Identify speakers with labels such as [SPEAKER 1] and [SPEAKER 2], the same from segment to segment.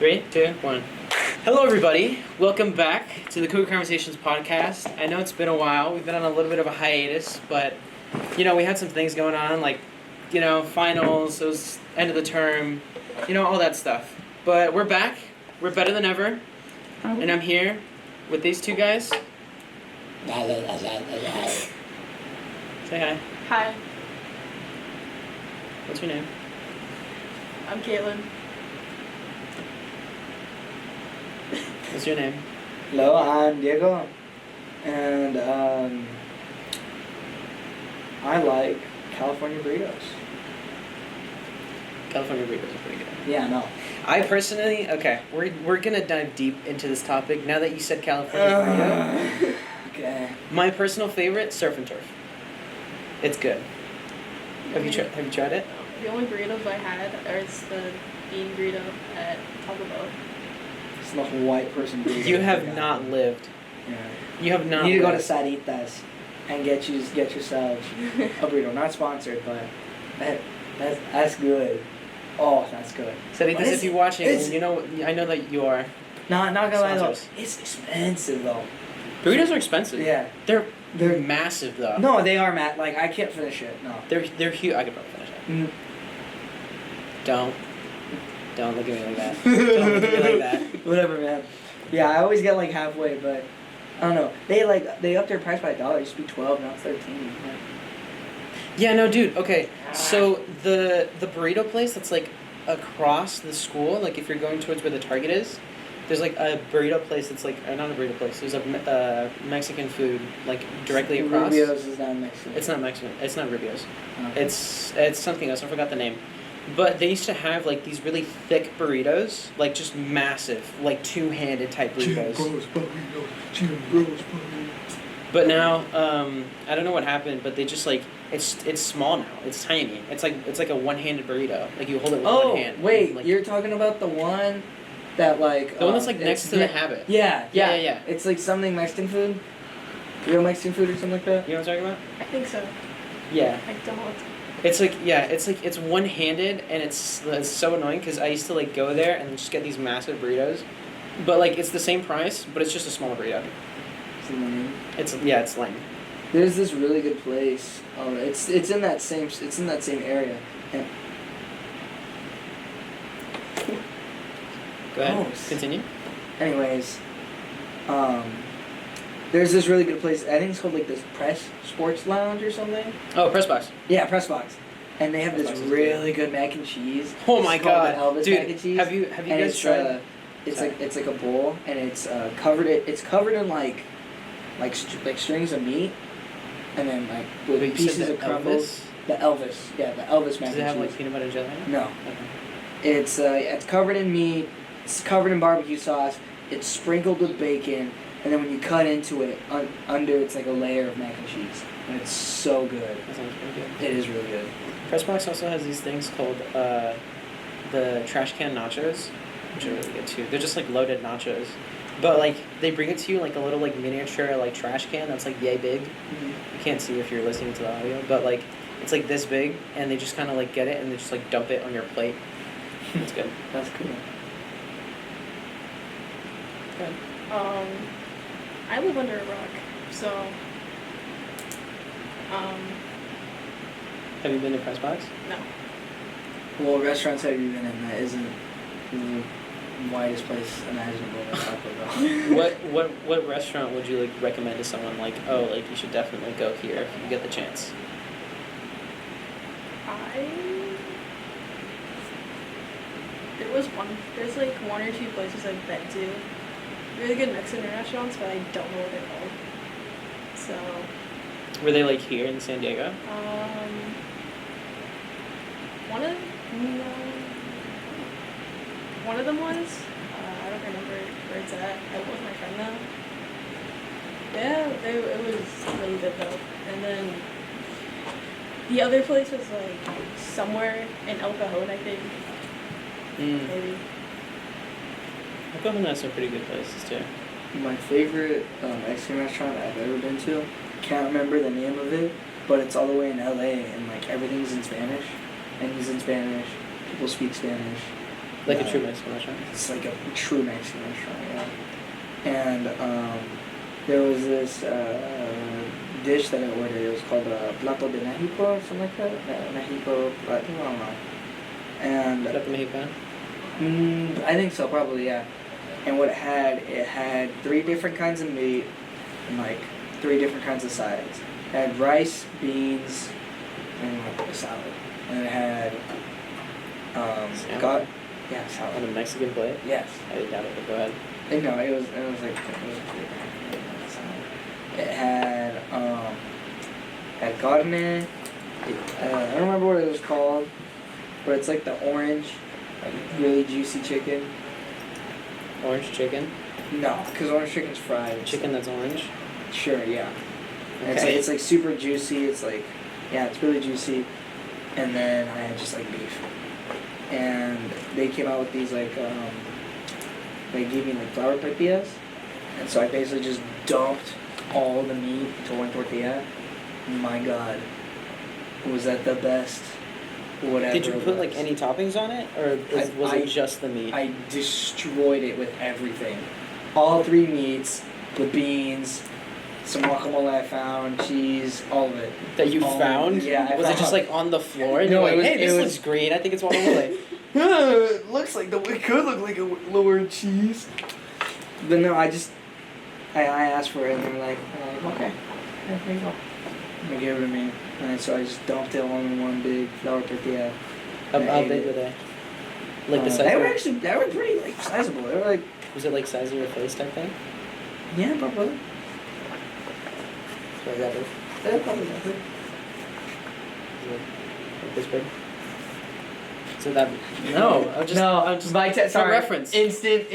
[SPEAKER 1] 3, 2, 1. Hello, everybody. Welcome back to the Code Conversations podcast. I know it's been a while. We've been on a little bit of a hiatus, but, we had some things going on, like, finals, it was end of the term, all that stuff. But we're back. We're better than ever. And I'm here with these two guys. Say hi.
[SPEAKER 2] Hi,
[SPEAKER 1] What's your name?
[SPEAKER 2] I'm Caitlin.
[SPEAKER 1] What's your name?
[SPEAKER 3] Hello, I'm Diego, and I like California burritos.
[SPEAKER 1] California burritos are pretty good.
[SPEAKER 3] Yeah, no.
[SPEAKER 1] I personally, we're gonna dive deep into this topic now that you said California burrito.
[SPEAKER 3] Okay.
[SPEAKER 1] My personal favorite, surf and turf. It's good. Have you tried it?
[SPEAKER 2] The only burritos I had are the bean burrito at Taco Bell.
[SPEAKER 3] It's the white person burrito.
[SPEAKER 1] You have not lived.
[SPEAKER 3] Yeah.
[SPEAKER 1] You have not.
[SPEAKER 3] You need to go to
[SPEAKER 1] lived.
[SPEAKER 3] Saritas and get yourselves a burrito. Not sponsored, but that's good. Oh, that's good.
[SPEAKER 1] Saritas, if you're watching, I know that you are.
[SPEAKER 3] Not gonna lie though,
[SPEAKER 1] Sponsors.
[SPEAKER 3] it's expensive though.
[SPEAKER 1] Burritos are expensive.
[SPEAKER 3] Yeah.
[SPEAKER 1] They're massive though.
[SPEAKER 3] No, they are, Matt. Like I can't finish it. No.
[SPEAKER 1] They're huge. I could probably finish it.
[SPEAKER 3] Mm.
[SPEAKER 1] Don't look at me like that. Don't look at me like that.
[SPEAKER 3] Whatever, man. Yeah, I always get like halfway, but I don't know. They upped their price by $1. It used to be 12, now it's 13.
[SPEAKER 1] Yeah, no, dude. Okay, so the burrito place that's like across the school, like if you're going towards where the Target is, there's like a burrito place that's like not a burrito place. There's a Mexican food like directly across.
[SPEAKER 3] Rubio's is not Mexican.
[SPEAKER 1] It's not Mexican. It's not Rubio's.
[SPEAKER 3] Okay.
[SPEAKER 1] It's something else. I forgot the name. But they used to have like these really thick burritos, like just massive, like two-handed type burritos.
[SPEAKER 3] Jim Bros burritos.
[SPEAKER 1] But now, I don't know what happened, but they just like it's small now. It's tiny. It's like a one-handed burrito. Like you hold it with one hand.
[SPEAKER 3] Oh wait,
[SPEAKER 1] like,
[SPEAKER 3] you're talking about the one that like
[SPEAKER 1] the one that's like next to the Habit.
[SPEAKER 3] Yeah.
[SPEAKER 1] It's
[SPEAKER 3] It's like something Mexican food, real Mexican food or something like that.
[SPEAKER 1] You know what I'm talking about?
[SPEAKER 2] I think so.
[SPEAKER 1] Yeah.
[SPEAKER 2] I don't.
[SPEAKER 1] It's it's one-handed and it's so annoying because I used to like go there and just get these massive burritos, but like it's the same price, but it's just a smaller burrito. It's lame.
[SPEAKER 3] There's this really good place. Oh, it's in that same area. And
[SPEAKER 1] Go ahead.
[SPEAKER 3] Gross.
[SPEAKER 1] Continue.
[SPEAKER 3] anyways, there's this really good place. I think it's called like this Press Sports Lounge or something.
[SPEAKER 1] Oh, press box.
[SPEAKER 3] Yeah, Press Box. And they have
[SPEAKER 1] Press
[SPEAKER 3] this
[SPEAKER 1] Box is
[SPEAKER 3] really good mac and cheese.
[SPEAKER 1] Oh my
[SPEAKER 3] It's called
[SPEAKER 1] god,
[SPEAKER 3] the Elvis
[SPEAKER 1] dude!
[SPEAKER 3] mac and cheese.
[SPEAKER 1] Have you
[SPEAKER 3] And
[SPEAKER 1] guys tried?
[SPEAKER 3] it's like a bowl, and it's covered in like strings of meat, and then like with
[SPEAKER 1] Wait, you
[SPEAKER 3] pieces
[SPEAKER 1] said the
[SPEAKER 3] of crumbles.
[SPEAKER 1] Elvis?
[SPEAKER 3] The Elvis, yeah, the Elvis mac
[SPEAKER 1] Does it
[SPEAKER 3] and
[SPEAKER 1] have
[SPEAKER 3] cheese.
[SPEAKER 1] like peanut butter and jelly? in it?
[SPEAKER 3] No,
[SPEAKER 1] Okay.
[SPEAKER 3] it's covered in meat. It's covered in barbecue sauce. It's sprinkled with bacon, and then when you cut into it, under it's like a layer of mac and cheese, and it's so good.
[SPEAKER 1] That sounds pretty good.
[SPEAKER 3] It is really good.
[SPEAKER 1] Pressbox also has these things called the trash can nachos, which are really good too. They're just like loaded nachos, but like they bring it to you like a little like miniature like trash can that's like yay big.
[SPEAKER 3] Mm-hmm.
[SPEAKER 1] You can't see if you're listening to the audio, but like it's like this big, and they just kind of like get it and they just like dump it on your plate. It's good.
[SPEAKER 3] That's cool.
[SPEAKER 1] Good.
[SPEAKER 2] I live under a rock, so
[SPEAKER 1] Have you been to Pressbox?
[SPEAKER 2] no.
[SPEAKER 3] What restaurants have you been in that isn't the widest place imaginable to Taco Bell?
[SPEAKER 1] What restaurant would you like recommend to someone like, oh, like you should definitely go here if you get the chance?
[SPEAKER 2] There's like one or two places I've been to. Really good Mexican restaurants, but I don't know what they're called. So,
[SPEAKER 1] Were they like here in San Diego?
[SPEAKER 2] one of them was. I don't remember where it's at. I was with my friend though. Yeah, it was really good though. And then the other place was like somewhere in El Cajon, I think. Maybe.
[SPEAKER 1] I've gone to some pretty good places too.
[SPEAKER 3] My favorite Mexican restaurant I've ever been to, can't remember the name of it, but it's all the way in LA, and like everything's in Spanish, and he's in Spanish, people speak Spanish,
[SPEAKER 1] Like a
[SPEAKER 3] Yeah.
[SPEAKER 1] true Mexican restaurant.
[SPEAKER 3] It's like a true Mexican restaurant, yeah. And there was this dish that I ordered. It was called Plato de Mexico or something like that. Mexico, I don't know. And
[SPEAKER 1] Plato Mexicano?
[SPEAKER 3] I think so, probably, yeah. And what it had 3 different kinds of meat and like 3 different kinds of sides. It had rice, beans, and like a salad. And it had
[SPEAKER 1] Salad?
[SPEAKER 3] yeah,
[SPEAKER 1] On
[SPEAKER 3] salad.
[SPEAKER 1] a Mexican plate?
[SPEAKER 3] Yes.
[SPEAKER 1] I doubt it, but go ahead.
[SPEAKER 3] No, it was like it had carne. I don't remember what it was called, but it's like the orange, like really juicy chicken.
[SPEAKER 1] Orange chicken?
[SPEAKER 3] No, because orange chicken's fried. It's
[SPEAKER 1] Chicken that's orange?
[SPEAKER 3] Sure, yeah. And
[SPEAKER 1] Okay.
[SPEAKER 3] it's like super juicy. It's like, yeah, it's really juicy. And then I had just like beef. And they came out with these like, they gave me like flour tortillas. And so I basically just dumped all the meat into one tortilla. My God, was that the best? Whatever.
[SPEAKER 1] Did you
[SPEAKER 3] it
[SPEAKER 1] put like
[SPEAKER 3] was.
[SPEAKER 1] any toppings on it, or was
[SPEAKER 3] I-
[SPEAKER 1] it just the meat?
[SPEAKER 3] I destroyed it with everything. All 3 meats, the beans, some guacamole I found, cheese, all of it.
[SPEAKER 1] That you
[SPEAKER 3] all-
[SPEAKER 1] found?
[SPEAKER 3] Yeah, I
[SPEAKER 1] Was it just
[SPEAKER 3] found-
[SPEAKER 1] like on the floor? And
[SPEAKER 3] No,
[SPEAKER 1] you're like,
[SPEAKER 3] it was-
[SPEAKER 1] hey, this
[SPEAKER 3] it was-
[SPEAKER 1] looks green. I think it's guacamole.
[SPEAKER 3] It looks like it could look like a lower cheese. But no, I asked for it and they were like, okay, yeah, here you go. They gave it to me. And so I just dumped it all in one big flour tortilla.
[SPEAKER 1] How
[SPEAKER 3] I ate
[SPEAKER 1] big
[SPEAKER 3] it.
[SPEAKER 1] were they? Like the size
[SPEAKER 3] They
[SPEAKER 1] of
[SPEAKER 3] were actually, they were pretty like sizable. They were like,
[SPEAKER 1] Was it like size of your face type thing?
[SPEAKER 3] yeah, probably.
[SPEAKER 1] So that big?
[SPEAKER 3] Yeah, probably that big.
[SPEAKER 1] Is it like this big? So that no, I'm just
[SPEAKER 3] my
[SPEAKER 1] for
[SPEAKER 3] sorry.
[SPEAKER 1] reference.
[SPEAKER 3] Instant.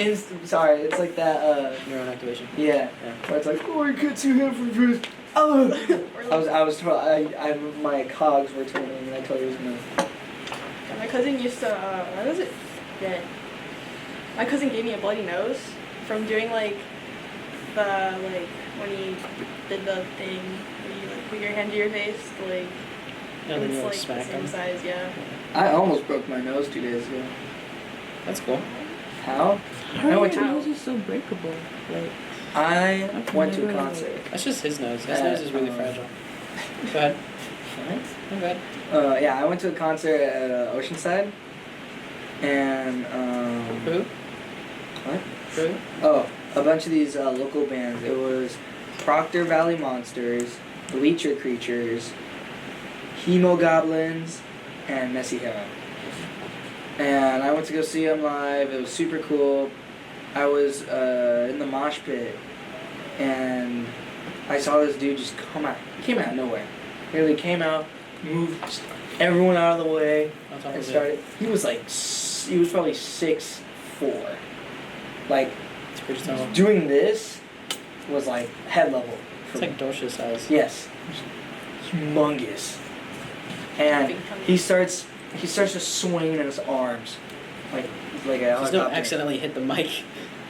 [SPEAKER 3] Sorry, it's like that.
[SPEAKER 1] Neuron activation.
[SPEAKER 3] Yeah.
[SPEAKER 1] Yeah.
[SPEAKER 3] Where it's like, oh, I can't see half of his. Oh.
[SPEAKER 2] Or
[SPEAKER 3] I was told my cogs were turning, and I told you it was me.
[SPEAKER 2] And my cousin used to, what was it? Yeah. My cousin gave me a bloody nose from doing like when he did the thing where you like put your hand to your face, like,
[SPEAKER 1] And then
[SPEAKER 2] it's
[SPEAKER 1] you like
[SPEAKER 2] like
[SPEAKER 1] smack
[SPEAKER 2] the same
[SPEAKER 1] them.
[SPEAKER 2] size, yeah.
[SPEAKER 3] I almost broke my nose 2 days ago.
[SPEAKER 1] That's cool.
[SPEAKER 3] How?
[SPEAKER 4] How
[SPEAKER 3] I
[SPEAKER 4] are
[SPEAKER 3] went
[SPEAKER 4] your
[SPEAKER 3] to
[SPEAKER 4] noses so breakable? Like,
[SPEAKER 3] I
[SPEAKER 4] I've
[SPEAKER 3] went to a
[SPEAKER 4] never-
[SPEAKER 3] concert.
[SPEAKER 1] That's just his nose. His nose is really fragile. Go ahead. Go ahead.
[SPEAKER 3] Yeah, I went to a concert at Oceanside, and
[SPEAKER 1] Who?
[SPEAKER 3] what?
[SPEAKER 1] Who?
[SPEAKER 3] Oh, a bunch of these local bands. It was Proctor Valley Monsters, Bleacher Creatures, Hemogoblins, and Messy Hero. And I went to go see them live. It was super cool. I was in the mosh pit, and I saw this dude just come out. He came out of nowhere. He really came out, moved just everyone out of the way,
[SPEAKER 1] How tall
[SPEAKER 3] and
[SPEAKER 1] was it?
[SPEAKER 3] started. He was probably 6'4". Like,
[SPEAKER 1] It's pretty tall.
[SPEAKER 3] doing this was like head level.
[SPEAKER 1] It's like Dorsha size.
[SPEAKER 3] Yes, humongous. And he starts just swinging in his arms, like a
[SPEAKER 1] Just don't
[SPEAKER 3] helicopter.
[SPEAKER 1] accidentally hit the mic.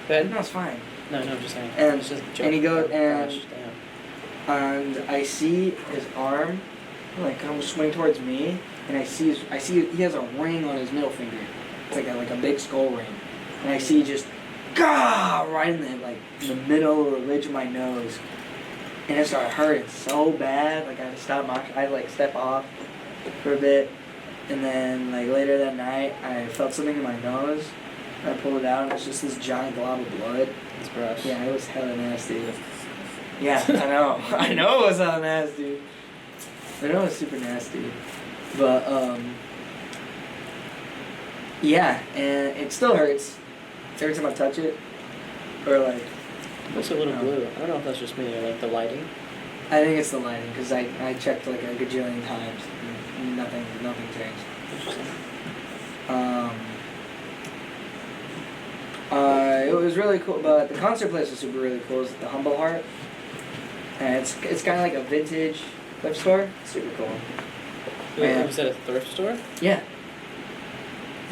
[SPEAKER 1] Go ahead.
[SPEAKER 3] No, it's fine.
[SPEAKER 1] No, I'm just saying.
[SPEAKER 3] And-
[SPEAKER 1] it's just a joke.
[SPEAKER 3] and he goes-
[SPEAKER 1] Oh,
[SPEAKER 3] and-
[SPEAKER 1] gosh, damn.
[SPEAKER 3] And I see his arm, like come swing towards me, and I see he has a ring on his middle finger. It's like a big skull ring, and I see just, gah, right in the middle of the ridge of my nose, and it started hurting so bad. Like I had to stop I had to like step off for a bit, and then like later that night I felt something in my nose. And I pulled it out, and it's just this giant glob of blood.
[SPEAKER 1] It's gross.
[SPEAKER 3] Yeah, it was hella nasty. Yeah, I know. I know it was hella nasty. I know it was super nasty. But, yeah, and it still hurts every time I touch it. Or, like,
[SPEAKER 1] It looks a little
[SPEAKER 3] No.
[SPEAKER 1] blue. I don't know if that's just me or like the lighting.
[SPEAKER 3] I think it's the lighting, because I checked, like, a gajillion times, and nothing changed.
[SPEAKER 1] Interesting.
[SPEAKER 3] It was really cool, but the concert place was really cool. It's the Humble Heart. And it's kind of like a vintage thrift store. It's super cool.
[SPEAKER 1] Wait,
[SPEAKER 3] Yeah.
[SPEAKER 1] was that a thrift store?
[SPEAKER 3] Yeah.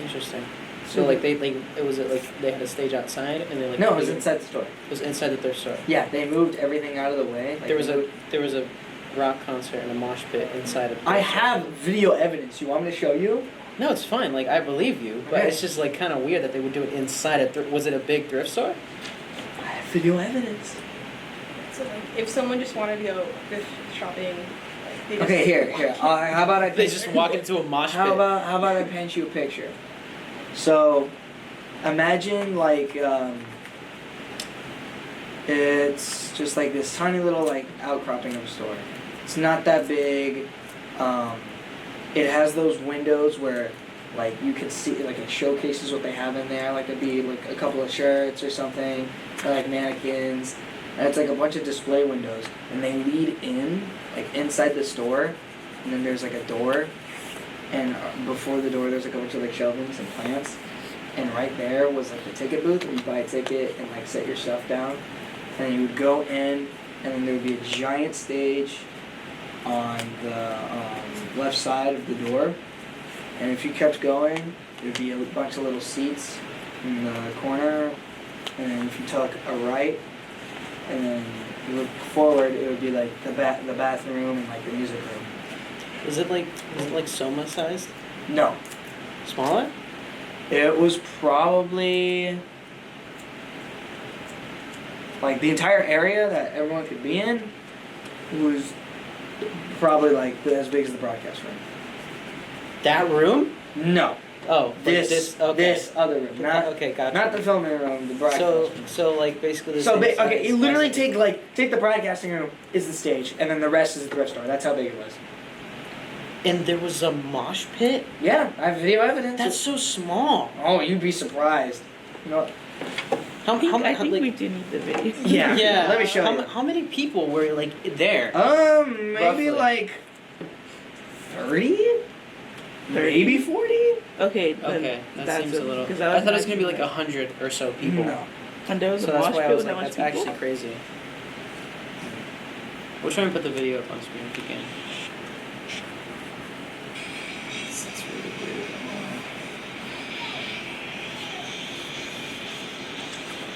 [SPEAKER 1] Interesting. So like they had a stage outside and they like
[SPEAKER 3] No, it was inside the store.
[SPEAKER 1] It was inside the thrift store.
[SPEAKER 3] Yeah, they moved everything out of the way. Like
[SPEAKER 1] There was
[SPEAKER 3] they
[SPEAKER 1] a
[SPEAKER 3] moved-
[SPEAKER 1] rock concert and a mosh pit inside of.
[SPEAKER 3] I have video evidence. You want me to show you?
[SPEAKER 1] No, it's fine. Like, I believe you, but
[SPEAKER 3] Okay.
[SPEAKER 1] it's just like kind of weird that they would do it inside a. Was it a big thrift store?
[SPEAKER 3] I have video evidence.
[SPEAKER 2] So like, if someone just wanted to go thrift shopping, like they just
[SPEAKER 3] Okay, here. How about I?
[SPEAKER 1] They just walk into a mosh pit.
[SPEAKER 3] How about I paint you a picture? So, imagine like it's just like this tiny little like outcropping of a store. It's not that big. It has those windows where like you can see, like it showcases what they have in there. Like it'd be like a couple of shirts or something, or like mannequins. And it's like a bunch of display windows, and they lead in like inside the store, and then there's like a door, and before the door there's like a bunch of like shelvings and plants, and right there was like the ticket booth where you buy a ticket and like set your stuff down, and then you would go in, and then there would be a giant stage on the left side of the door, and if you kept going, there'd be a bunch of little seats in the corner, and then if you took a right, and then you look forward, it would be like the bathroom and like the music room.
[SPEAKER 1] Is it like Soma sized?
[SPEAKER 3] No,
[SPEAKER 1] Smaller?
[SPEAKER 3] it was probably like the entire area that everyone could be in was probably like as big as the broadcast room.
[SPEAKER 1] That room?
[SPEAKER 3] No,
[SPEAKER 1] Oh, like
[SPEAKER 3] this
[SPEAKER 1] Okay.
[SPEAKER 3] this other room, not
[SPEAKER 1] Okay, gotcha.
[SPEAKER 3] not the filming room, the broadcast room.
[SPEAKER 1] So like basically the
[SPEAKER 3] So
[SPEAKER 1] same
[SPEAKER 3] okay,
[SPEAKER 1] size
[SPEAKER 3] you literally
[SPEAKER 1] as-
[SPEAKER 3] take the broadcasting room is the stage, and then the rest is the thrift store. That's how big it was.
[SPEAKER 1] And there was a mosh pit?
[SPEAKER 3] Yeah, I have video evidence.
[SPEAKER 1] That's so small.
[SPEAKER 3] Oh, you'd be surprised. You know,
[SPEAKER 1] How
[SPEAKER 4] I think
[SPEAKER 1] like,
[SPEAKER 4] we do need the video.
[SPEAKER 3] Yeah.
[SPEAKER 1] yeah.
[SPEAKER 3] Let me show you.
[SPEAKER 1] How many people were like there?
[SPEAKER 3] maybe
[SPEAKER 1] Roughly.
[SPEAKER 3] like 30, maybe 40.
[SPEAKER 4] Okay. Then
[SPEAKER 1] Okay, that
[SPEAKER 4] that's
[SPEAKER 1] seems a little.
[SPEAKER 4] 'cause
[SPEAKER 1] I thought it was gonna be
[SPEAKER 4] imagining
[SPEAKER 1] like 100 or so people.
[SPEAKER 3] No.
[SPEAKER 4] And there was
[SPEAKER 1] So
[SPEAKER 4] a
[SPEAKER 1] that's
[SPEAKER 4] mosh
[SPEAKER 1] why I
[SPEAKER 4] pit
[SPEAKER 1] was
[SPEAKER 4] with
[SPEAKER 1] like,
[SPEAKER 4] that much
[SPEAKER 1] that's
[SPEAKER 4] people.
[SPEAKER 1] actually crazy. We'll try and put the video up on screen if we can. It's really weird.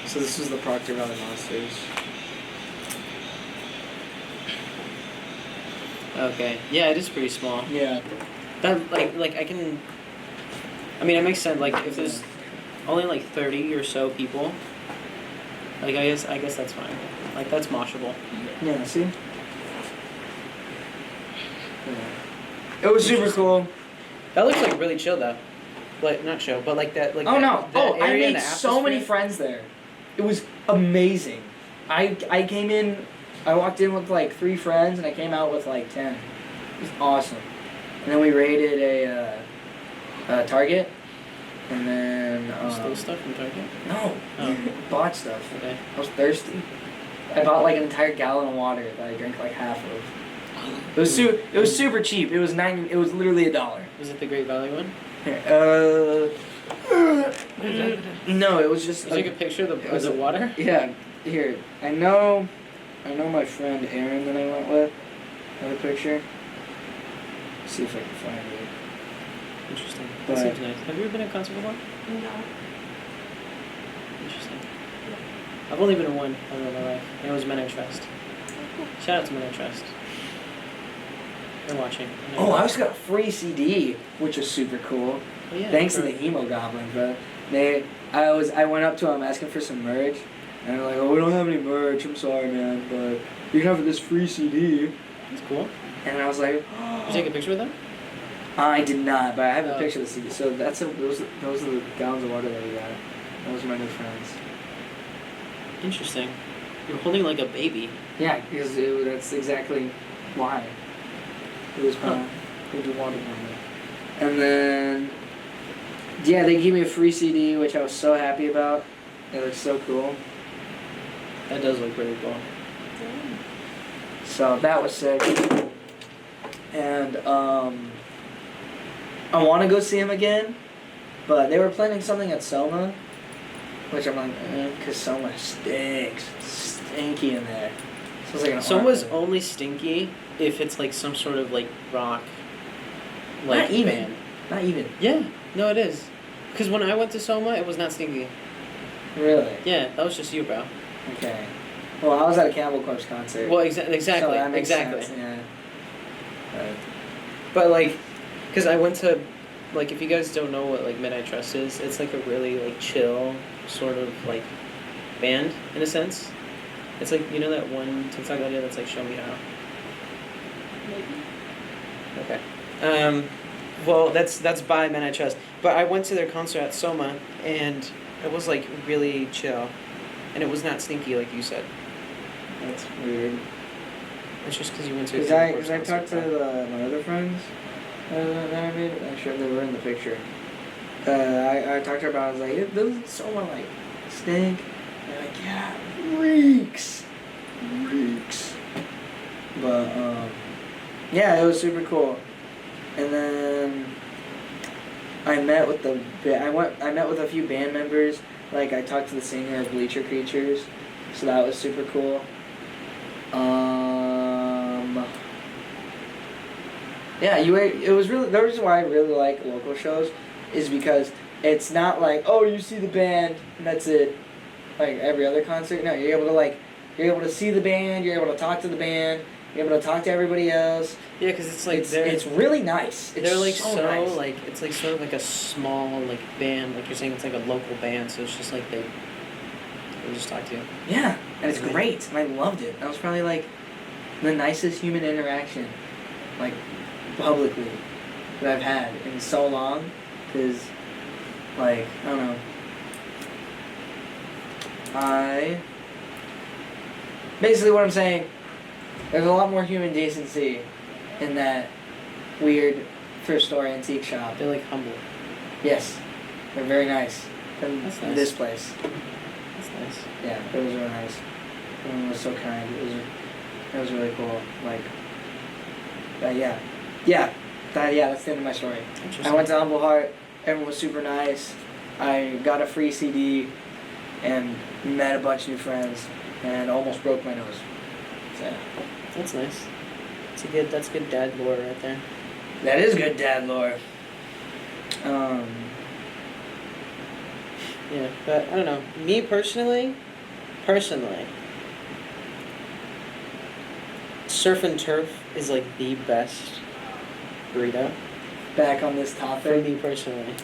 [SPEAKER 3] So this was the Proctor Valley Monsters.
[SPEAKER 1] Okay, yeah, it is pretty small.
[SPEAKER 3] Yeah.
[SPEAKER 1] That like I can. I mean, it makes sense. Like if there's only like 30 or so people, like I guess that's fine. Like that's moshable.
[SPEAKER 3] Yeah. See. Yeah. It was super cool.
[SPEAKER 1] That looks like really chill though. Like not chill, but like that. Like
[SPEAKER 3] Oh
[SPEAKER 1] that,
[SPEAKER 3] no!
[SPEAKER 1] that
[SPEAKER 3] Oh, I
[SPEAKER 1] area and
[SPEAKER 3] made
[SPEAKER 1] the
[SPEAKER 3] so many
[SPEAKER 1] atmosphere.
[SPEAKER 3] friends there. It was amazing. I came in. I walked in with like 3 friends, and I came out with like 10. It was awesome. And then we raided a Target, and then
[SPEAKER 1] Stole stuff from Target.
[SPEAKER 3] no,
[SPEAKER 1] Oh.
[SPEAKER 3] bought stuff.
[SPEAKER 1] Okay.
[SPEAKER 3] I was thirsty. I bought like an entire gallon of water that I drank like half of. It was it was super cheap. It was It was literally $1.
[SPEAKER 1] Was it the Great Valley one?
[SPEAKER 3] No, it was just.
[SPEAKER 1] Did you take a picture of
[SPEAKER 3] it was
[SPEAKER 1] the water?
[SPEAKER 3] Yeah, here. I know my friend Aaron that I went with. Another picture. See if I can find it.
[SPEAKER 1] Interesting.
[SPEAKER 3] But-
[SPEAKER 1] That seems nice. Have you ever been to a concert before?
[SPEAKER 2] No.
[SPEAKER 1] Interesting. I've only been to one ever in my life, and it was Men I Trust. Shout out to Men I Trust. They're watching. I know.
[SPEAKER 3] Oh, I also got a free CD, which was super cool.
[SPEAKER 1] Oh, yeah,
[SPEAKER 3] Thanks to
[SPEAKER 1] for-
[SPEAKER 3] the emo goblins, bro. I went up to them asking for some merch, and they're like, "Oh, we don't have any merch. I'm sorry, man, but you can have this free CD."
[SPEAKER 1] That's cool.
[SPEAKER 3] And I was like,
[SPEAKER 1] Did you take a picture with them?
[SPEAKER 3] I did not, but I have a
[SPEAKER 1] Oh.
[SPEAKER 3] picture of the CD. So those are the gallons of water that we got. Those are my new friends.
[SPEAKER 1] Interesting. You're holding like a baby.
[SPEAKER 3] Yeah, because that's exactly why. It was my baby water warmer. And then, yeah, they gave me a free CD, which I was so happy about. It looks so cool.
[SPEAKER 1] That does look pretty cool.
[SPEAKER 3] So that was sick. And I want to go see him again, but they were planning something at Soma, which I'm like, because Soma stinks. It's stinky in there. Smells like an
[SPEAKER 1] Soma's
[SPEAKER 3] armpit.
[SPEAKER 1] only stinky if it's like some sort of like rock. Like
[SPEAKER 3] Not even.
[SPEAKER 1] band.
[SPEAKER 3] Not even.
[SPEAKER 1] Yeah, no, it is. Because when I went to Soma, it was not stinky.
[SPEAKER 3] Really?
[SPEAKER 1] Yeah, that was just you, bro.
[SPEAKER 3] Okay. Well, I was at a Cannibal Corpse concert.
[SPEAKER 1] Well,
[SPEAKER 3] so
[SPEAKER 1] exactly,
[SPEAKER 3] that makes
[SPEAKER 1] exactly.
[SPEAKER 3] sense, yeah.
[SPEAKER 1] But like, because I went to like if you guys don't know what like Midnight Trust is, it's like a really like chill sort of like band in a sense. It's like you know that one TikTok video that's like show me how.
[SPEAKER 2] Maybe.
[SPEAKER 1] Okay. Well, that's by Midnight Trust. But I went to their concert at Soma, and it was like really chill, and it was not stinky like you said.
[SPEAKER 3] That's weird.
[SPEAKER 1] It's just because you went to. A
[SPEAKER 3] Because I talked to my other friends that I made. I'm sure they were in the picture. I talked to her about. I was like, it doesn't Soma like stink. They're like, yeah, reeks. But yeah, it was super cool. And then I met with I met with a few band members. Like I talked to the singer of Bleacher Creatures, so that was super cool. Yeah, it was really the reason why I really like local shows is because it's not like, oh, you see the band and that's it, like every other concert. No, you're able to see the band, you're able to talk to the band, you're able to talk to everybody else.
[SPEAKER 1] Yeah, because it's like
[SPEAKER 3] it's really nice.
[SPEAKER 1] They're like
[SPEAKER 3] so
[SPEAKER 1] so
[SPEAKER 3] nice.
[SPEAKER 1] like it's like sort of like a small like band, like you're saying it's like a local band, so it's just like they just talk to you.
[SPEAKER 3] Yeah, and it's
[SPEAKER 1] Amazing.
[SPEAKER 3] great, and I loved it. That was probably like the nicest human interaction, like publicly, that I've had in so long. Cause, like, I don't know. Basically, what I'm saying, there's a lot more human decency in that weird thrift store antique shop.
[SPEAKER 1] They're like humble.
[SPEAKER 3] Yes, they're very nice. Than
[SPEAKER 1] That's nice.
[SPEAKER 3] this place.
[SPEAKER 1] That's nice.
[SPEAKER 3] Yeah, it was really nice. Everyone was so kind. It was really cool. Like, that's the end of my story. I went to Humble Heart. Everyone was super nice. I got a free CD and met a bunch of new friends and almost broke my nose. So
[SPEAKER 1] That's nice. That's good dad lore right there.
[SPEAKER 3] that is good dad lore.
[SPEAKER 1] Yeah, but I don't know. Me personally, surf and turf is like the best burrito
[SPEAKER 3] Back on this
[SPEAKER 1] for
[SPEAKER 3] topic.
[SPEAKER 1] me personally.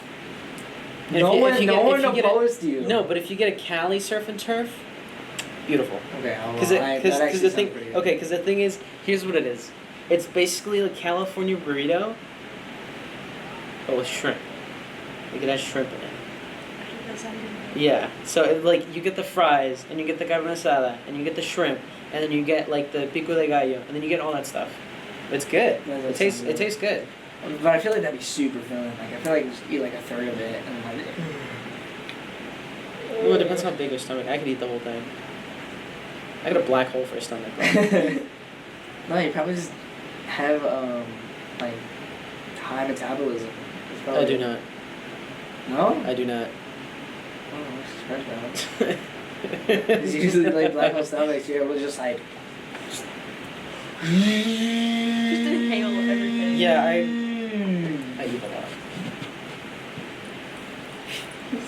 [SPEAKER 1] And
[SPEAKER 3] No one
[SPEAKER 1] if you get a-
[SPEAKER 3] opposed you.
[SPEAKER 1] No, but if you get a Cali surf and turf, beautiful.
[SPEAKER 3] Okay,
[SPEAKER 1] Because the thing, because the thing is, here's what it is. It's basically a California burrito, but with shrimp. Like it has shrimp in it.
[SPEAKER 2] That sounded
[SPEAKER 1] Yeah. So like you get the fries, and you get the carne asada, and you get the shrimp, and then you get like the pico de gallo, and then you get all that stuff. It's good.
[SPEAKER 3] Yeah, that
[SPEAKER 1] It tastes
[SPEAKER 3] sounds good.
[SPEAKER 1] good.
[SPEAKER 3] But I feel like that'd be super filling. Like I feel like you just eat like a third of it and like.
[SPEAKER 1] Well, it depends how big your stomach. I could eat the whole thing. I got a black hole for a stomach.
[SPEAKER 3] No, you probably just have like high metabolism. It's
[SPEAKER 1] I
[SPEAKER 3] probably-
[SPEAKER 1] do not.
[SPEAKER 3] No?
[SPEAKER 1] I do not.
[SPEAKER 3] Oh, I'm surprised by that. It's usually like black hole stomachs. You're able to just like.
[SPEAKER 2] Just inhale everything.
[SPEAKER 1] Yeah, I eat a lot.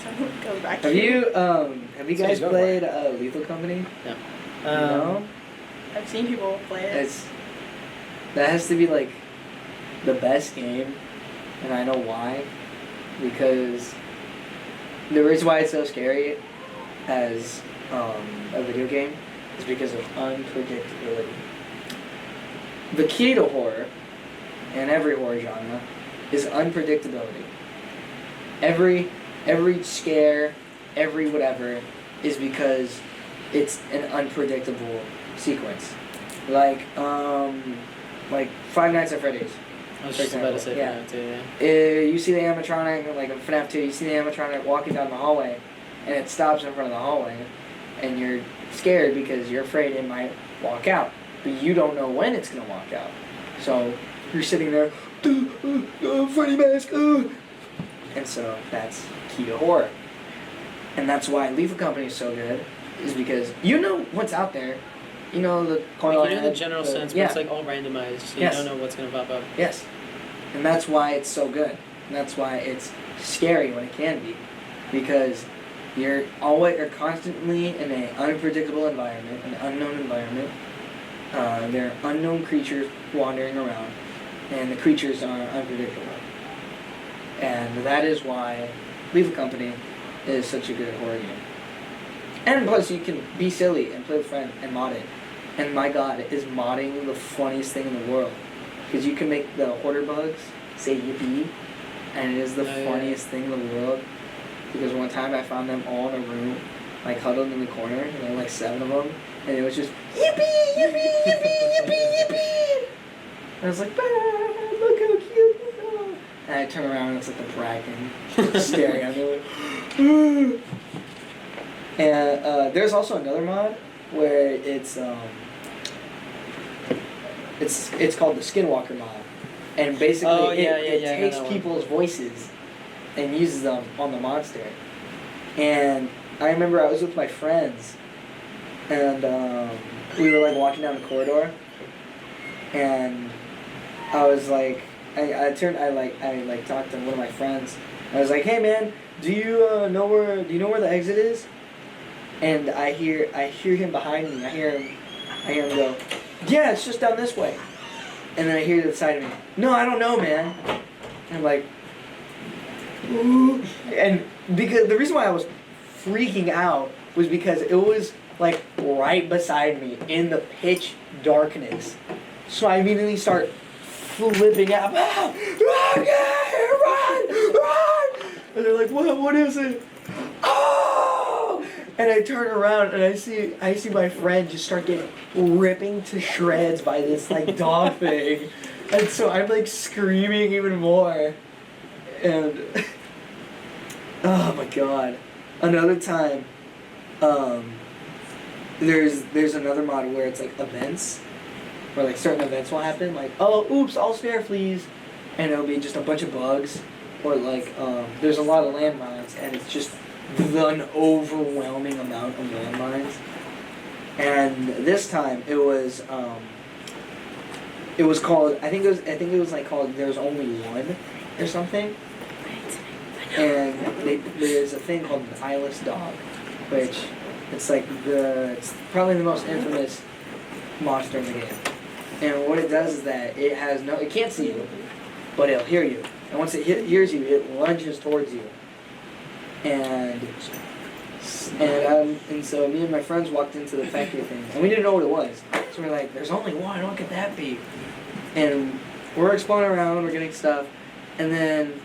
[SPEAKER 2] Someone go back
[SPEAKER 3] Have
[SPEAKER 2] here.
[SPEAKER 3] you
[SPEAKER 1] So
[SPEAKER 3] guys
[SPEAKER 1] go for
[SPEAKER 3] played Lethal Company?
[SPEAKER 1] No.
[SPEAKER 3] No.
[SPEAKER 2] I've seen people play it.
[SPEAKER 3] That has to be like the best game, and I know why. Because the reason why it's so scary as a video game is because of unpredictability. The key to horror, and every horror genre, is unpredictability. Every scare, every whatever, is because it's an unpredictable sequence. Like Five Nights at Freddy's.
[SPEAKER 1] I was
[SPEAKER 3] For
[SPEAKER 1] just about to say
[SPEAKER 3] example,
[SPEAKER 1] that too. Yeah.
[SPEAKER 3] You see the animatronic, like in FNAF 2, you see the animatronic walking down the hallway, and it stops in front of the hallway, and you're scared because you're afraid it might walk out, but you don't know when it's gonna walk out. So you're sitting there, Freddy mask, and so that's key to horror, and that's why Lethal Company is so good, is because you know what's out there. You know the coil
[SPEAKER 1] Like, you know the
[SPEAKER 3] head,
[SPEAKER 1] general sense, but
[SPEAKER 3] yeah.
[SPEAKER 1] it's like all randomized, so
[SPEAKER 3] Yes.
[SPEAKER 1] you don't know what's gonna pop up.
[SPEAKER 3] Yes. And that's why it's so good. And that's why it's scary when it can be. Because you're constantly in an unpredictable environment, an unknown environment. There are unknown creatures wandering around, and the creatures are unpredictable. And that is why Lethal Company is such a good horror game. And plus, you can be silly and play with friends and mod it. And my god, is modding the funniest thing in the world. Because you can make the hoarder bugs say yippee, and it is the funniest thing in the world. Because one time I found them all in a room, like huddled in the corner, and there were like 7 of them, and it was just yippee, yippee, yippee, yippee, yippee. And I was like, look how cute you are. And I turn around and it's like the Kraken staring at me like, And there's also another mod where it's called the Skinwalker mod, and basically it takes people's voices and uses them on the monster. And I remember I was with my friends, and we were like walking down the corridor, and I was like, I talked to one of my friends. I was like, hey man, do you know where the exit is? And I hear him behind me. I hear him go, yeah, it's just down this way. And then I hear to the side of me, no, I don't know, man. And I'm like, ooh. And because the reason why I was freaking out was because it was like right beside me in the pitch darkness. So I immediately start flipping out. Ah, run! And they're like, what is it? Oh! And I turn around and I see my friend just start getting ripping to shreds by this like dog thing. And so I'm like screaming even more. And oh my god. Another time, there's another mod where it's like events, where like certain events will happen, like, oh, oops, all spare please, and it'll be just a bunch of bugs, or like, there's a lot of landmines, and it's just an overwhelming amount of landmines. And this time it was called, I think it was like called There's Only One or something. And there's a thing called an eyeless dog, which it's probably the most infamous monster in the game. And what it does is that it can't see you, but it'll hear you. And once it hears you, it lunges towards you. And so me and my friends walked into the factory thing, and we didn't know what it was. So we're like, there's only one, what could that be? And we're exploring around, we're getting stuff, and then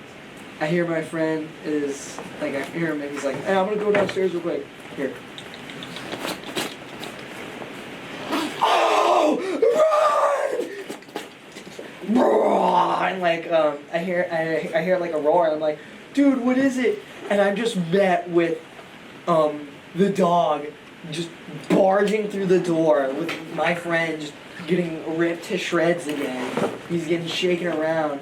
[SPEAKER 3] I hear my friend is, like, I hear him and he's like, hey, I'm gonna go downstairs real quick. Here. Oh! Run! And like, I hear like a roar, and I'm like, dude, what is it? And I'm just met with, the dog just barging through the door with my friend just getting ripped to shreds again. He's getting shaken around.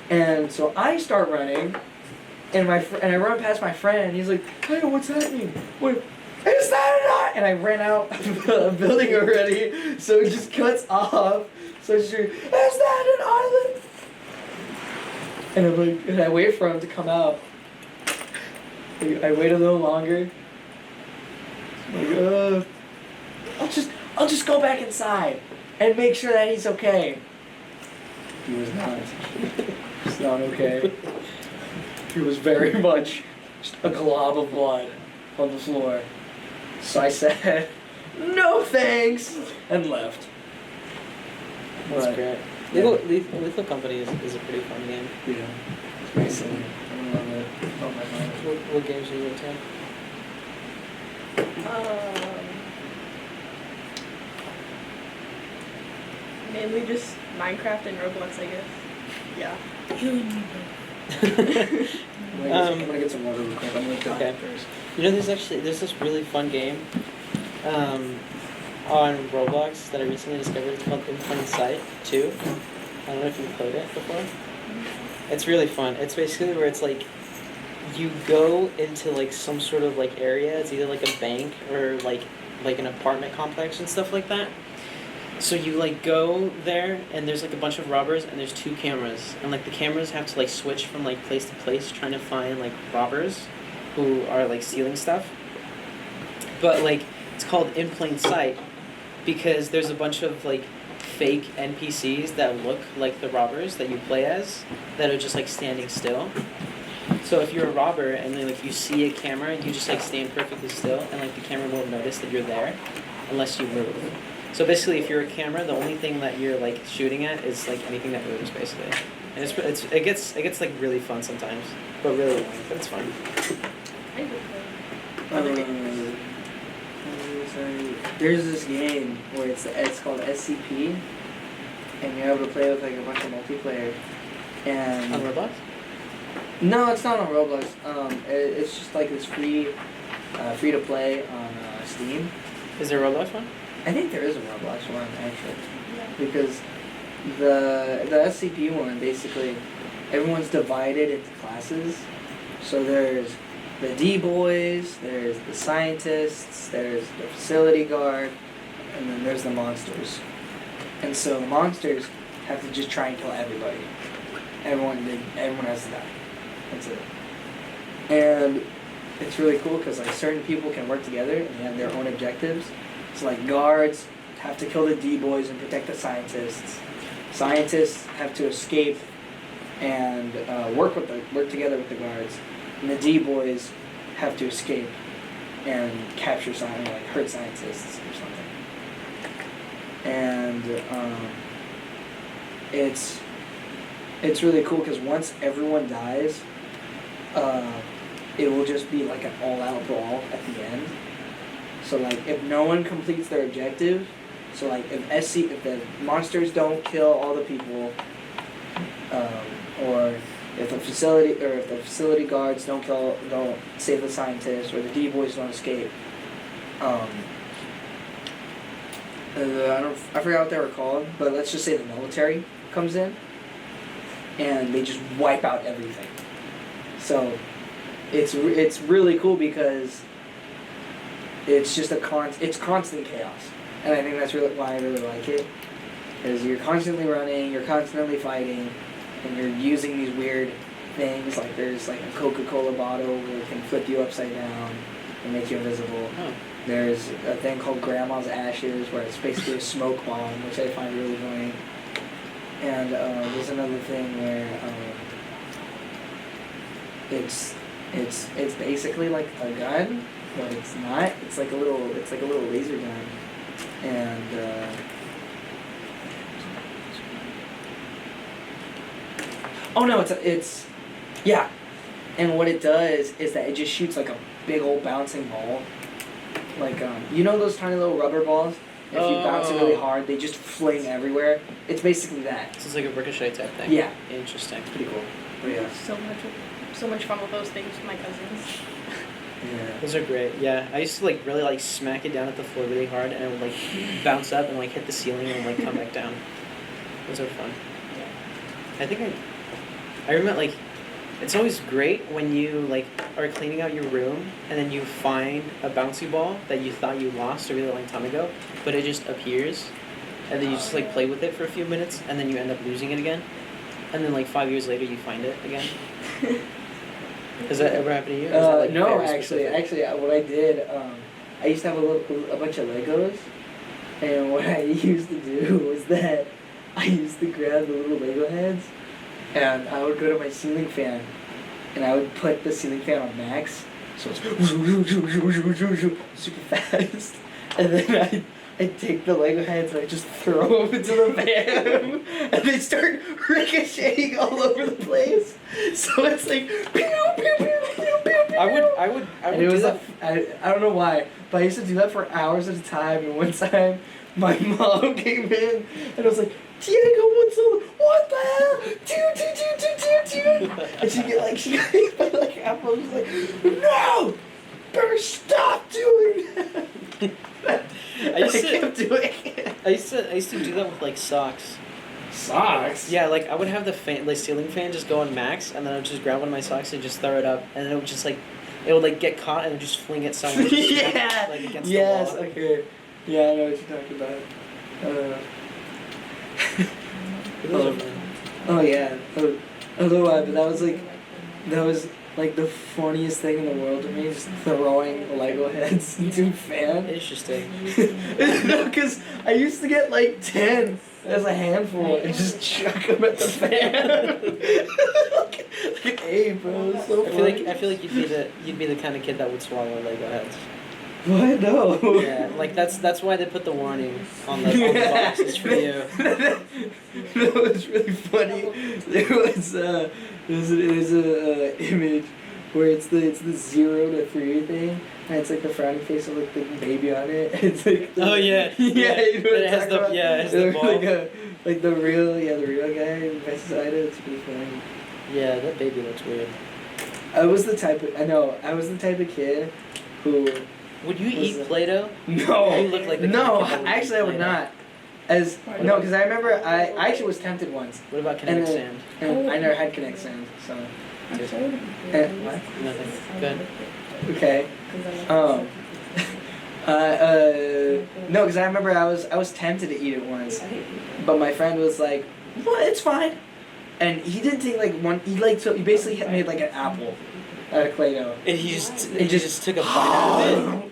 [SPEAKER 3] And so I start running, and I run past my friend, and he's like, hey, what's happening? What? Is that an eye? And I ran out of the building already, so it just cuts off. So she's like, is that an island? And I'm like, and I wait for him to come out. I wait a little longer. I'm like, I'll just go back inside and make sure that he's okay. He was not. It's not okay. He was very much just a glob of blood on the floor. So I said, no thanks, and left.
[SPEAKER 1] That's great. Lethal Company is a pretty fun game.
[SPEAKER 3] Yeah. It's very silly. I love it. Oh my god.
[SPEAKER 1] What games are you into?
[SPEAKER 2] Mainly just Minecraft and Roblox, I guess. Yeah.
[SPEAKER 3] I'm gonna get some water real quick. I'm gonna go first.
[SPEAKER 1] You know, there's this really fun game on Roblox that I recently discovered. It's called In Plain Sight 2. I don't know if you've played it before. It's really fun. It's basically where it's like you go into like some sort of like area. It's either like a bank or like an apartment complex and stuff like that. So you like go there and there's like a bunch of robbers and there's 2 cameras, and like the cameras have to like switch from like place to place trying to find like robbers who are like stealing stuff. But like it's called In Plain Sight because there's a bunch of like fake NPCs that look like the robbers that you play as, that are just like standing still. So if you're a robber and then like you see a camera, you just like stand perfectly still, and like the camera won't notice that you're there, unless you move. So basically, if you're a camera, the only thing that you're like shooting at is like anything that moves, basically. And it gets like really fun sometimes, but really annoying. But it's fun.
[SPEAKER 3] There's this game where it's called SCP, and you're able to play with like a bunch of multiplayer. And
[SPEAKER 1] On Roblox?
[SPEAKER 3] no, it's not on Roblox. It's just like this free to play on Steam.
[SPEAKER 1] Is there a Roblox one?
[SPEAKER 3] I think there is a Roblox one actually,
[SPEAKER 2] Yeah.
[SPEAKER 3] because the SCP one, basically everyone's divided into classes. So there's the D-boys, there's the scientists, there's the facility guard, and then there's the monsters. And so the monsters have to just try and kill everybody. Everyone has to die. That's it. And it's really cool because like certain people can work together and they have their own objectives. So like guards have to kill the D-boys and protect the scientists. Scientists have to escape and work together with the guards. And the D-boys have to escape and capture something, like hurt scientists or something. And it's really cool because once everyone dies, it will just be like an all-out brawl at the end. So like if no one completes their objective, so like if the monsters don't kill all the people, or if the facility guards don't save the scientists, or the D-boys don't escape, I forgot what they were called, but let's just say the military comes in, and they just wipe out everything. So it's really cool because it's just it's constant chaos, and I think that's really why I really like it. Is you're constantly running, you're constantly fighting, and you're using these weird things, like there's like a Coca-Cola bottle where it can flip you upside down and make you invisible.
[SPEAKER 1] Oh.
[SPEAKER 3] There's a thing called Grandma's Ashes where it's basically a smoke bomb, which I find really annoying. And there's another thing where it's basically like a gun, but it's not. It's like a little laser gun, and oh no, it's yeah. And what it does is that it just shoots like a big old bouncing ball. Like you know those tiny little rubber balls? If you bounce it really hard, they just fling everywhere. It's basically that.
[SPEAKER 1] So it's like a ricochet type thing.
[SPEAKER 3] Yeah.
[SPEAKER 1] Interesting.
[SPEAKER 3] Pretty cool. But yeah.
[SPEAKER 2] So much fun with those things with my cousins.
[SPEAKER 3] Yeah.
[SPEAKER 1] Those are great. Yeah, I used to like really like smack it down at the floor really hard, and it would like bounce up and like hit the ceiling and like come back down. Those are fun. I think I remember like it's always great when you like are cleaning out your room and then you find a bouncy ball that you thought you lost a really long time ago, but it just appears, and then you just like play with it for a few minutes, and then you end up losing it again, and then like 5 years later you find it again. Has that ever happened to you? Or is that, like,
[SPEAKER 3] No,
[SPEAKER 1] very
[SPEAKER 3] actually,
[SPEAKER 1] specific?
[SPEAKER 3] what I did, I used to have a bunch of Legos, and what I used to do was that I used to grab the little Lego heads, and I would go to my ceiling fan, and I would put the ceiling fan on max, so it's super fast, and then I'd take the Lego heads and I'd just throw them into the fan, and they start ricocheting all over the place. So it's like pew pew pew pew pew pew.
[SPEAKER 1] I would
[SPEAKER 3] do
[SPEAKER 1] do that.
[SPEAKER 3] I don't know why, but I used to do that for hours at a time. And one time, my mom came in and I was like, "Diego, what the hell? Dude. And she got like half. I was like, "No, better stop doing that."
[SPEAKER 1] I
[SPEAKER 3] kept doing it.
[SPEAKER 1] I used to do that with like socks.
[SPEAKER 3] Socks?
[SPEAKER 1] Yeah, like I would have the fan, like ceiling fan, just go on max, and then I would just grab one of my socks and just throw it up, and then it would just like, it would like get caught and it would just fling it somewhere.
[SPEAKER 3] Yeah.
[SPEAKER 1] Like against
[SPEAKER 3] Yes.
[SPEAKER 1] the wall.
[SPEAKER 3] Okay. Yeah, I know what you're talking about.
[SPEAKER 1] Those are fun.
[SPEAKER 3] Oh yeah. But that was like the funniest thing in the world to me, just throwing Lego heads into a fan.
[SPEAKER 1] Interesting.
[SPEAKER 3] No, because I used to get like 10, There's a handful and just chuck them at the fan. like, hey, bro, it's so funny.
[SPEAKER 1] I feel like you'd be the kind of kid that would swallow Lego heads.
[SPEAKER 3] What? No.
[SPEAKER 1] Yeah, like that's why they put the warning on the boxes for you.
[SPEAKER 3] That was really funny. There was a image where it's the 0 to 3 thing, and it's like the frowny face of like the baby on it. It's like
[SPEAKER 1] Oh yeah,
[SPEAKER 3] yeah. You know what
[SPEAKER 1] it
[SPEAKER 3] I'm
[SPEAKER 1] has
[SPEAKER 3] talking about?
[SPEAKER 1] it has the ball.
[SPEAKER 3] Like the real guy beside it. It's pretty funny.
[SPEAKER 1] Yeah, that baby looks weird.
[SPEAKER 3] I was the type of kid who.
[SPEAKER 1] Would you
[SPEAKER 3] Was
[SPEAKER 1] eat
[SPEAKER 3] it-
[SPEAKER 1] Play-Doh?
[SPEAKER 3] No.
[SPEAKER 1] You look like the kind
[SPEAKER 3] No,
[SPEAKER 1] of kid that would
[SPEAKER 3] actually
[SPEAKER 1] eat
[SPEAKER 3] I would
[SPEAKER 1] Play-Doh.
[SPEAKER 3] not. Because I remember I actually was tempted once,
[SPEAKER 1] What about kinetic
[SPEAKER 3] And
[SPEAKER 1] sand?
[SPEAKER 3] and I never had Connect Sand, so
[SPEAKER 1] Just
[SPEAKER 3] what?
[SPEAKER 1] nothing. Good.
[SPEAKER 3] Okay. No, because I remember I was tempted to eat it once, but my friend was like, "Well, it's fine," and he didn't take like one. He basically made like an apple out of Play-Doh.
[SPEAKER 1] And he just took a bite out of it.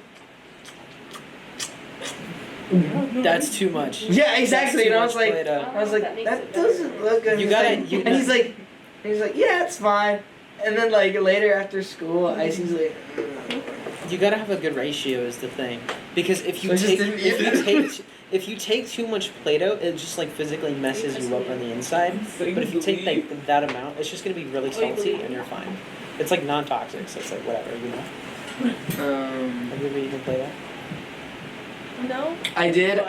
[SPEAKER 1] That's too much.
[SPEAKER 3] Yeah, exactly.
[SPEAKER 1] That's too
[SPEAKER 3] And I
[SPEAKER 1] much
[SPEAKER 3] was like,
[SPEAKER 1] Play-Doh.
[SPEAKER 3] that doesn't look good.
[SPEAKER 1] You
[SPEAKER 3] He's
[SPEAKER 1] gotta-
[SPEAKER 3] like-
[SPEAKER 1] you
[SPEAKER 3] and he's like, yeah, it's fine. And then like later after school, Icy's like,
[SPEAKER 1] You gotta have a good ratio is the thing, because if you
[SPEAKER 3] So I just
[SPEAKER 1] take
[SPEAKER 3] didn't eat it.
[SPEAKER 1] if you take too much Play-Doh, it just like physically messes you up on the inside. But if you take like that amount, it's just gonna be really salty and you're fine. It's like non-toxic, so it's like whatever, you know. Have you ever eaten Play-Doh?
[SPEAKER 2] No.
[SPEAKER 3] I did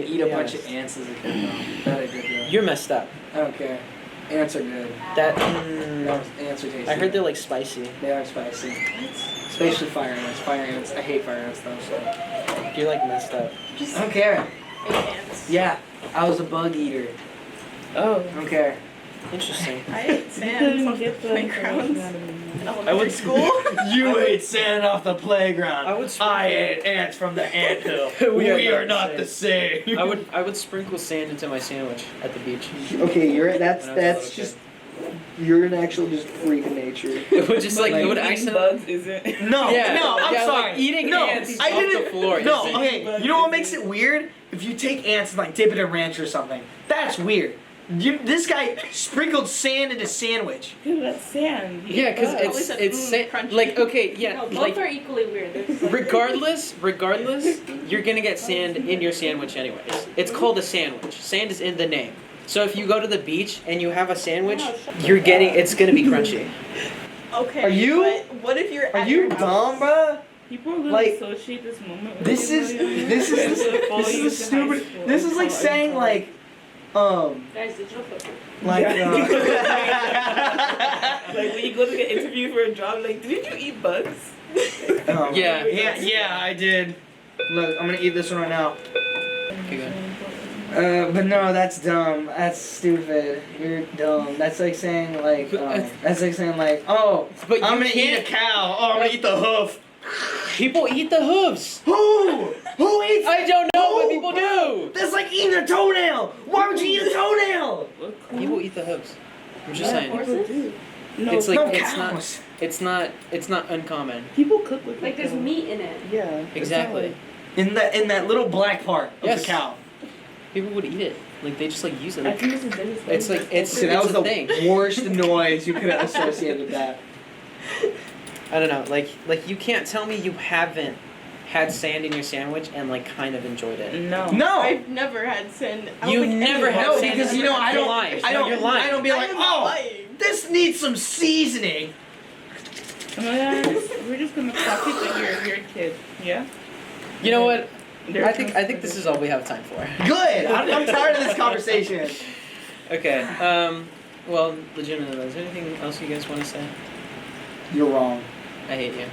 [SPEAKER 3] eat a
[SPEAKER 1] Yeah.
[SPEAKER 3] bunch of ants as a kid though. That I did though.
[SPEAKER 1] You're messed up.
[SPEAKER 3] I don't care. Ants are good.
[SPEAKER 1] That
[SPEAKER 3] Ants are tasty.
[SPEAKER 1] I heard they're like spicy.
[SPEAKER 3] They are spicy. Especially fire ants. Fire ants. I hate fire ants though, so.
[SPEAKER 1] You're like messed up.
[SPEAKER 2] Just
[SPEAKER 3] I don't care.
[SPEAKER 2] ants.
[SPEAKER 3] Yeah, I was a bug eater.
[SPEAKER 1] Oh,
[SPEAKER 3] I don't care.
[SPEAKER 1] interesting.
[SPEAKER 2] I ate sand off the playgrounds in elementary school.
[SPEAKER 3] You ate sand off the playground.
[SPEAKER 1] I would
[SPEAKER 3] I ate ants from the anthill.
[SPEAKER 1] We are
[SPEAKER 3] we are
[SPEAKER 1] not
[SPEAKER 3] not
[SPEAKER 1] the
[SPEAKER 3] the same.
[SPEAKER 1] I would sprinkle sand into my sandwich at the beach.
[SPEAKER 3] Okay, that's
[SPEAKER 1] When I was a little
[SPEAKER 3] just you're an actual just freak of nature.
[SPEAKER 1] It would just like it would
[SPEAKER 4] eating
[SPEAKER 1] accidentally.
[SPEAKER 4] bugs isn't.
[SPEAKER 3] No,
[SPEAKER 1] Yeah,
[SPEAKER 3] no, I'm
[SPEAKER 1] yeah,
[SPEAKER 3] sorry.
[SPEAKER 1] like eating
[SPEAKER 3] no,
[SPEAKER 1] ants
[SPEAKER 3] I
[SPEAKER 1] off
[SPEAKER 3] didn't.
[SPEAKER 1] the floor
[SPEAKER 3] No,
[SPEAKER 1] isn't-
[SPEAKER 3] okay. You know what makes it weird? If you take ants and like dip it in ranch or something, that's weird. This guy sprinkled sand in a sandwich.
[SPEAKER 4] Dude, that's sand.
[SPEAKER 1] Yeah, because
[SPEAKER 2] At least
[SPEAKER 1] it's
[SPEAKER 2] it's crunchy.
[SPEAKER 1] like okay, yeah,
[SPEAKER 2] No, both
[SPEAKER 1] like
[SPEAKER 2] are equally weird. They're just like-
[SPEAKER 1] regardless, you're gonna get sand in your sandwich anyways. It's called a sandwich. Sand is in the name. So if you go to the beach and you have a sandwich, it's gonna be crunchy.
[SPEAKER 2] Okay.
[SPEAKER 3] Are you-
[SPEAKER 2] But what if you're?
[SPEAKER 3] Are
[SPEAKER 2] at
[SPEAKER 3] you
[SPEAKER 2] your house?
[SPEAKER 3] dumb, bruh?
[SPEAKER 4] People are gonna
[SPEAKER 3] Like,
[SPEAKER 4] associate this moment with
[SPEAKER 3] This is
[SPEAKER 4] you.
[SPEAKER 3] this is this is the stupid. This is like saying like
[SPEAKER 2] Guys, digital filter.
[SPEAKER 3] like
[SPEAKER 4] Like when you go to get interviewed for a job, like, did you eat bugs?
[SPEAKER 1] Yeah.
[SPEAKER 3] yeah, I did. Look, I'm gonna eat this one right now.
[SPEAKER 1] Okay, good.
[SPEAKER 3] But no, that's dumb. That's stupid. You're dumb. That's like saying like, oh,
[SPEAKER 1] But
[SPEAKER 3] I'm
[SPEAKER 1] you
[SPEAKER 3] gonna eat a
[SPEAKER 1] can't-
[SPEAKER 3] cow. Oh, I'm gonna eat the hoof.
[SPEAKER 1] People eat the hooves.
[SPEAKER 3] Who? Who eats?
[SPEAKER 1] I don't know, but
[SPEAKER 3] Who?
[SPEAKER 1] people do.
[SPEAKER 3] That's like eating a toenail. Why would you eat a toenail?
[SPEAKER 1] People eat the hooves. I'm just saying.
[SPEAKER 2] Horses?
[SPEAKER 4] No,
[SPEAKER 1] It's like
[SPEAKER 3] No
[SPEAKER 1] it's
[SPEAKER 3] cows.
[SPEAKER 1] it's not uncommon.
[SPEAKER 4] people cook with
[SPEAKER 2] Like
[SPEAKER 4] it,
[SPEAKER 2] there's
[SPEAKER 4] though.
[SPEAKER 2] meat in it.
[SPEAKER 4] Yeah.
[SPEAKER 1] Exactly.
[SPEAKER 3] In that little black part of
[SPEAKER 1] Yes.
[SPEAKER 3] the cow.
[SPEAKER 1] People would eat it. Like they just like use
[SPEAKER 4] I
[SPEAKER 1] it.
[SPEAKER 4] think this is Dennis.
[SPEAKER 1] It's like it's
[SPEAKER 3] See, that was
[SPEAKER 1] a
[SPEAKER 3] the
[SPEAKER 1] thing.
[SPEAKER 3] worst noise you could have associated with that.
[SPEAKER 1] I don't know. Like you can't tell me you haven't had sand in your sandwich and like kind of enjoyed it.
[SPEAKER 4] No.
[SPEAKER 3] No.
[SPEAKER 2] I've never had sand. I don't
[SPEAKER 1] You
[SPEAKER 2] think
[SPEAKER 1] never
[SPEAKER 2] anyone-
[SPEAKER 1] had
[SPEAKER 3] No,
[SPEAKER 1] sand
[SPEAKER 3] because
[SPEAKER 1] in
[SPEAKER 3] you know
[SPEAKER 1] your-
[SPEAKER 3] I
[SPEAKER 1] You're
[SPEAKER 3] don't.
[SPEAKER 1] lying.
[SPEAKER 3] I
[SPEAKER 1] No,
[SPEAKER 3] don't.
[SPEAKER 1] you're lying.
[SPEAKER 3] I don't be
[SPEAKER 2] I
[SPEAKER 3] like,
[SPEAKER 2] am not
[SPEAKER 3] oh,
[SPEAKER 2] lying.
[SPEAKER 3] this needs some seasoning.
[SPEAKER 4] Oh my gosh, we're just gonna clock it that you're a kid. Yeah.
[SPEAKER 1] You know what?
[SPEAKER 4] There's
[SPEAKER 1] I think this is all we have time for.
[SPEAKER 3] Good. I'm tired of this conversation.
[SPEAKER 1] Okay. Well, legitimately, is there anything else you guys want to say?
[SPEAKER 3] You're wrong.
[SPEAKER 1] I hate you.